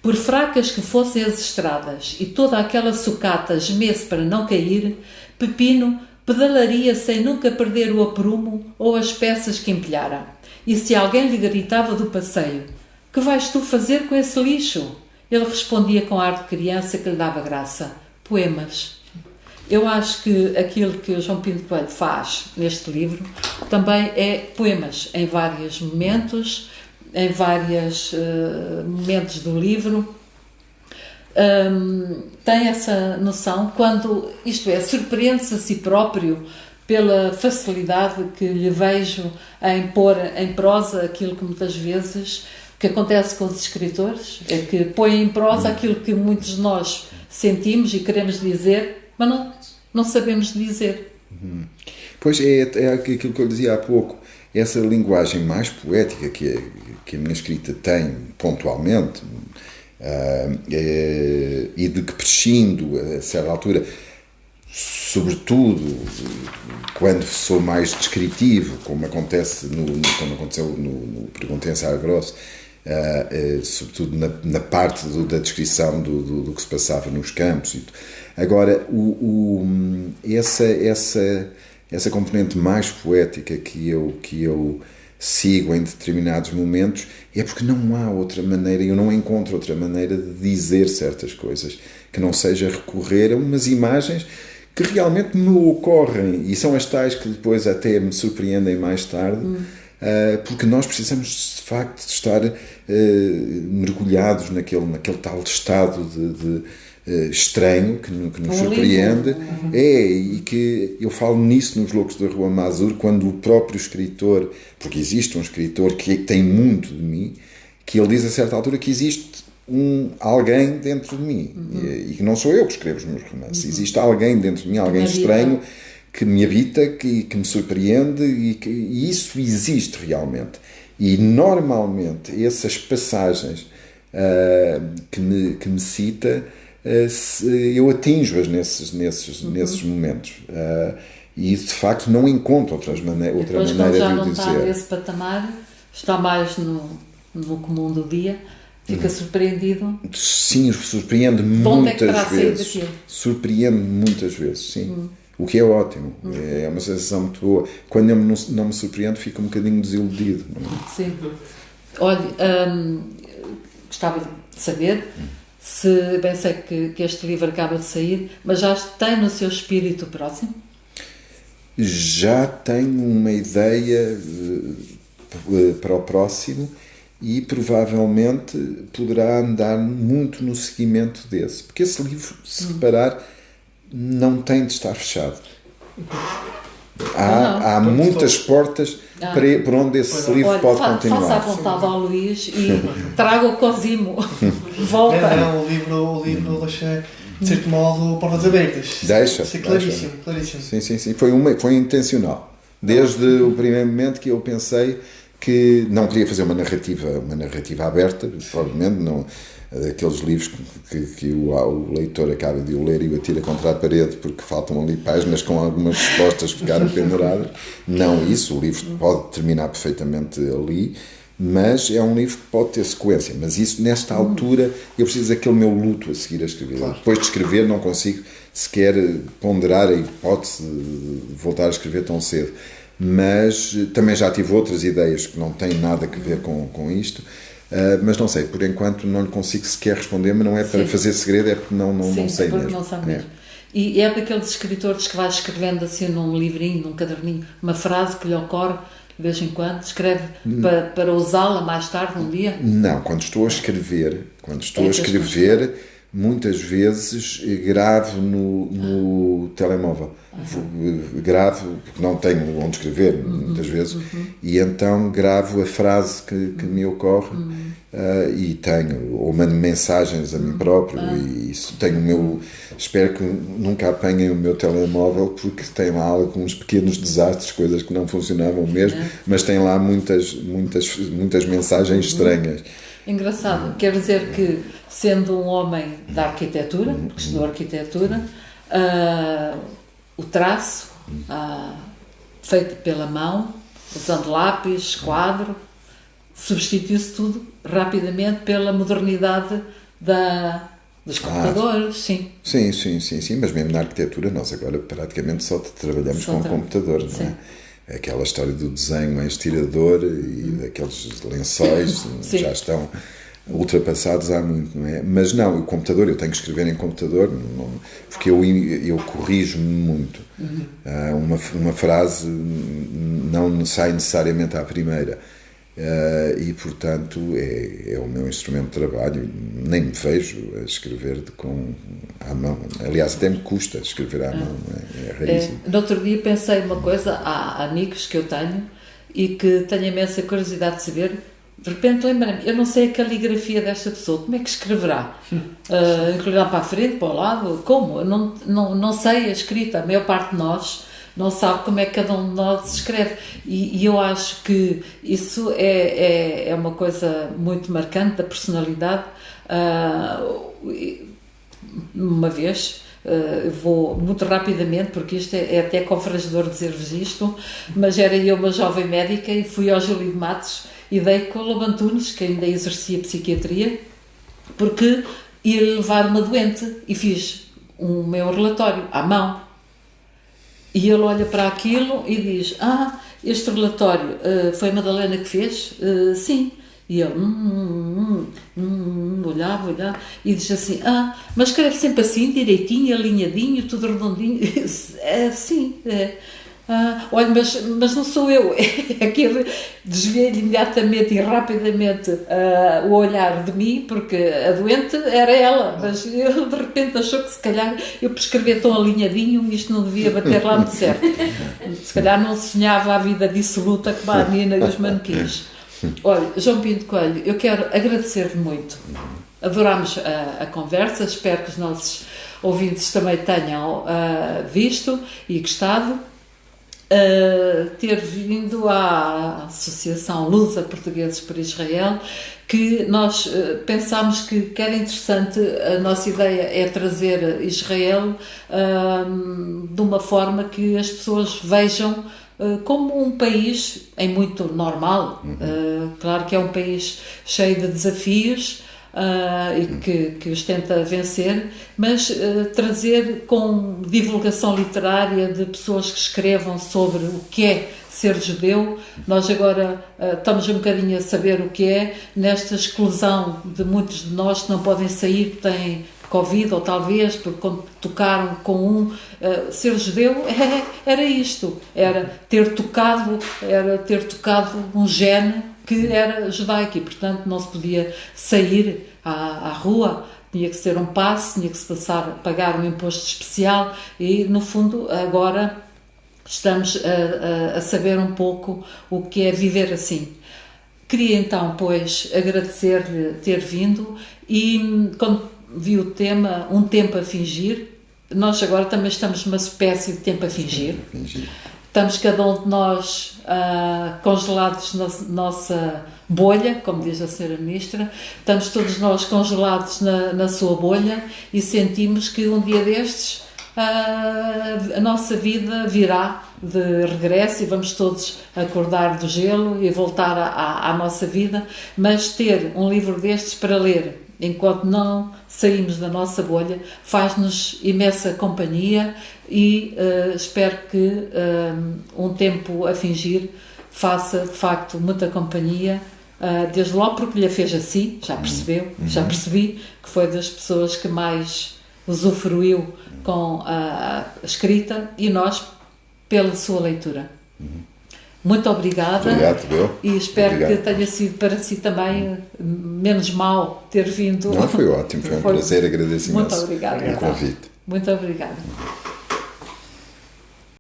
Por fracas que fossem as estradas e toda aquela sucata gemesse para não cair, Pepino pedalaria sem nunca perder o aprumo ou as peças que empilhara. E se alguém lhe gritava do passeio: "Que vais tu fazer com esse lixo?", ele respondia com ar de criança que lhe dava graça: "Poemas". Eu acho que aquilo que o João Pinto Coelho faz neste livro também é poemas, em vários momentos, em vários momentos do livro. Tem essa noção, quando, isto é, surpreende-se a si próprio pela facilidade que lhe vejo em pôr em prosa aquilo que muitas vezes que acontece com os escritores, é que põem em prosa aquilo que muitos de nós sentimos e queremos dizer, mas não sabemos dizer. Pois é aquilo que eu dizia há pouco, essa linguagem mais poética que a minha escrita tem pontualmente, e de que prescindo a certa altura, sobretudo quando sou mais descritivo, como acontece como aconteceu no Pergunta em Saia Grossa, sobretudo na parte da descrição do que se passava nos campos. Agora, essa componente mais poética que eu sigo em determinados momentos é porque não há outra maneira, eu não encontro outra maneira de dizer certas coisas que não seja recorrer a umas imagens que realmente me ocorrem, e são as tais que depois até me surpreendem mais tarde, porque nós precisamos de facto de estar mergulhados naquele tal estado de estranho que nos surpreende. E que eu falo nisso nos Loucos da Rua Mazur, quando o próprio escritor, porque existe um escritor que tem muito de mim, que ele diz a certa altura que existe alguém dentro de mim, e que não sou eu que escrevo os meus romances, existe alguém dentro de mim, alguém estranho que me habita, que me surpreende, e isso existe realmente. E normalmente essas passagens que me cita, eu atinjo-as nesses momentos, e de facto não encontro outra maneira de o dizer. Já não está nesse patamar, está mais no comum do dia, fica surpreendido. Sim, surpreende-me muitas vezes. Surpreende-me muitas vezes, sim. O que é ótimo. É uma sensação muito boa. Quando eu não me surpreendo, fico um bocadinho desiludido. Não é? Sim. Olha, gostava de saber se, bem sei que este livro acaba de sair, mas já tem no seu espírito próximo? Já tenho uma ideia para o próximo, e provavelmente poderá andar muito no seguimento desse, porque esse livro, se reparar, não tem de estar fechado. Há muitas portas por onde esse livro pode continuar. Faça a vontade ao Luís e traga o Cosimo. Volta. Não, o livro deixa, de certo modo, portas abertas. Deixa. Claríssimo. Sim. Foi intencional. Desde o primeiro momento que eu pensei que não queria fazer uma narrativa aberta, provavelmente não. aqueles livros que o leitor acaba de o ler e o atira contra a parede porque faltam ali páginas com algumas respostas que ficaram penduradas. Não isso, o livro pode terminar perfeitamente ali, mas é um livro que pode ter sequência. Mas isso, nesta altura, eu preciso daquele meu luto a seguir a escrever. Claro. Depois de escrever não consigo sequer ponderar a hipótese de voltar a escrever tão cedo. Mas também já tive outras ideias que não têm nada a ver com isto. Mas não sei, por enquanto não lhe consigo sequer responder, mas não é para fazer segredo, é porque não sei mesmo. Não sabe mesmo. E é daqueles escritores que vai escrevendo assim num livrinho, num caderninho, uma frase que lhe ocorre de vez em quando, escreve para usá-la mais tarde, um dia? Não, quando estou a escrever, muitas vezes gravo no telemóvel. Gravo, porque não tenho onde escrever, muitas vezes, e então gravo a frase que me ocorre e tenho, ou mando mensagens a mim próprio, e isso tenho o meu. Espero que nunca apanhem o meu telemóvel, porque tem lá alguns pequenos desastres, coisas que não funcionavam mesmo, mas tem lá muitas mensagens estranhas. Engraçado, quer dizer que, sendo um homem da arquitetura, porque estudou arquitetura, o traço, feito pela mão, usando lápis, quadro, substitui-se tudo rapidamente pela modernidade dos computadores, sim. Sim, mas mesmo na arquitetura nós agora praticamente só trabalhamos com computadores, não é? Aquela história do desenho em estirador e daqueles lençóis já estão ultrapassados há muito, não é? Mas não, o computador, eu tenho que escrever em computador, porque eu corrijo-me muito. Uma frase não sai necessariamente à primeira. E portanto é o meu instrumento de trabalho. Nem me vejo a escrever à mão. Aliás, até me custa escrever à mão. É raríssimo. No outro dia pensei uma coisa, há amigos que eu tenho e que tenho imensa curiosidade de saber. De repente lembrei-me, eu não sei a caligrafia desta pessoa, como é que escreverá? Inclinar para a frente, para o lado, como? Eu não sei a escrita, a maior parte de nós não sabe como é que cada um de nós escreve, e eu acho que isso é uma coisa muito marcante da personalidade. Uma vez, vou muito rapidamente, porque isto é até confrangedor dizer-vos isto, mas era eu uma jovem médica e fui ao Júlio de Matos e dei com o Lobo Antunes, que ainda exercia psiquiatria, porque ia levar uma doente, e fiz o meu relatório à mão. E ele olha para aquilo e diz: este relatório foi a Madalena que fez? Sim. E ele olhava e diz assim: mas escreve sempre assim, direitinho, alinhadinho, tudo redondinho. Sim, olha, mas não sou eu. É que ele desviei-lhe imediatamente e rapidamente o olhar de mim, porque a doente era ela, mas ele de repente achou que se calhar eu por escrever tão alinhadinho isto não devia bater lá muito certo. Se calhar não sonhava a vida dissoluta como a Nina e os manequins. Olha, João Pinto Coelho, eu quero agradecer-lhe muito. Adorámos a conversa, espero que os nossos ouvintes também tenham visto e gostado. Ter vindo à Associação Lusa Portugueses por Israel, que nós pensámos que era interessante. A nossa ideia é trazer Israel de uma forma que as pessoas vejam como um país muito normal. Claro que é um país cheio de desafios e que os tenta vencer, mas trazer com divulgação literária de pessoas que escrevam sobre o que é ser judeu. Nós agora estamos um bocadinho a saber o que é, nesta exclusão de muitos de nós que não podem sair porque têm Covid, ou talvez porque quando tocaram com ser judeu era isto, era ter tocado um gene que era judaico, e portanto não se podia sair à rua, tinha que ser um passe, tinha que se pagar um imposto especial, e no fundo agora estamos a saber um pouco o que é viver assim. Queria então, pois, agradecer-lhe ter vindo, e quando vi o tema Um Tempo a Fingir, nós agora também estamos numa espécie de tempo a fingir. estamos cada um de nós congelados na nossa bolha, como diz a senhora Ministra, estamos todos nós congelados na sua bolha e sentimos que um dia destes a nossa vida virá de regresso e vamos todos acordar do gelo e voltar à nossa vida, mas ter um livro destes para ler enquanto não saímos da nossa bolha faz-nos imensa companhia e espero que um tempo a fingir faça de facto muita companhia, desde logo porque lhe fez assim, já percebi que foi das pessoas que mais usufruiu com a escrita e nós pela sua leitura. Muito obrigada. Obrigado, Bel. E espero que tenha sido para si também menos mal ter vindo. Não, foi ótimo, foi um prazer, agradeço imenso Muito obrigada. o convite. Muito obrigada.